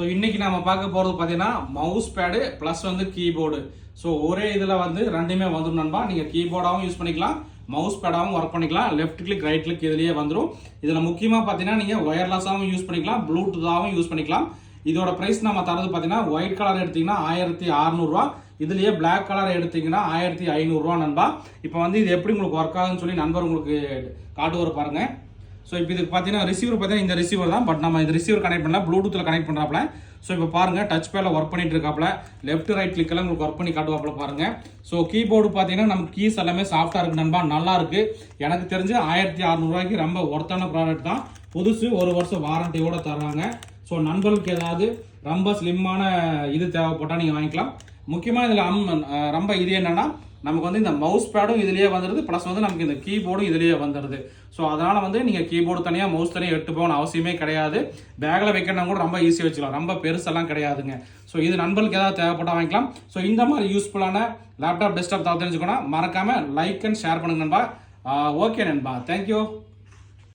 So இன்னைக்கு நம்ம பார்க்க போகிறது பார்த்தீங்கன்னா மவுஸ் பேடு ப்ளஸ் வந்து கீபோர்டு. ஸோ ஒரே இதில் வந்து ரெண்டுமே வந்துடும் நண்பா. நீங்கள் கீபோர்டாகவும் யூஸ் பண்ணிக்கலாம், மவுஸ் பேடாகவும் ஒர்க் பண்ணிக்கலாம். லெஃப்ட் கிளிக் ரைட் கிளிக் இதுலேயே வந்துடும். இதில் முக்கியமாக பார்த்தீங்கன்னா நீங்கள் ஒயர்லெஸ்ஸாகவும் யூஸ் பண்ணிக்கலாம், ப்ளூடூத்தாகவும் யூஸ் பண்ணிக்கலாம். இதோட ப்ரைஸ் நம்ம தரது பார்த்தீங்கன்னா ஒயிட் கலர் எடுத்தீங்கன்னா 1600 இதுலேயே பிளாக் கலர் எடுத்தீங்கன்னா 1500 நண்பா. இப்போ வந்து இது எப்படி உங்களுக்கு ஒர்க் ஆகுதுன்னு சொல்லி நண்பர் உங்களுக்கு காட்டுவார் பாருங்க. ஸோ இப்போ இதுக்கு பார்த்தீங்கன்னா ரிசீவர் பார்த்தீங்கன்னா இந்த ரிசீவர் தான், பட் நம்ம இந்த ரிசீவர் கனெக்ட் பண்ணலாம், ப்ளூடூத்தில் கனெக்ட் பண்ணுறாப்ல. ஸோ இப்போ பாருங்க டச் பேடில் ஒர்க் பண்ணிட்டு இருக்காப்ல, லெஃப்ட் ரைட் கிளிக் எல்லாம் உங்களுக்கு ஒர்க் பண்ணி காட்டுவாப்ல பாருங்க. ஸோ கீபோர்டு பார்த்தீங்கன்னா நமக்கு கீஸ் எல்லாமே சாஃப்டாக இருக்கு நண்பா, நல்லா இருக்கு. எனக்கு தெரிஞ்சு 1600 ரொம்ப ஒர்த்தான ப்ராடக்ட் தான். புதுசு 1 வருஷம் வாரண்டியோட தர்றாங்க. ஸோ நண்பர்களுக்கு ஏதாவது ரொம்ப ஸ்லிம்மான இது தேவைப்பட்டால் நீங்கள் வாங்கிக்கலாம். முக்கியமாக இதில் ரொம்ப இது என்னன்னா நமக்கு வந்து இந்த மவுஸ் பேடும் இதுலேயே வந்துடுது, ப்ளஸ் வந்து நமக்கு இந்த கீபோர்டும் இதுலேயே வந்துடுது. ஸோ அதனால் வந்து நீங்கள் கீபோர்டு தனியாக மவுஸ் தனியாக எட்டு போகணும் அவசியமே கிடையாது. பேக்கில் வைக்கணும் கூட ரொம்ப ஈஸியாக வச்சுக்கலாம், ரொம்ப பெருசெல்லாம் கிடையாதுங்க. ஸோ இது நண்பர்களுக்கு ஏதாவது தேவைப்பட்டால் வாங்கிக்கலாம். ஸோ இந்த மாதிரி யூஸ்ஃபுல்லான லேப்டாப் டெஸ்க்டாப் தெரிஞ்சுக்கணும், மறக்காமல் லைக் அண்ட் ஷேர் பண்ணுங்க நண்பா. ஓகே நண்பா, தேங்க்யூ.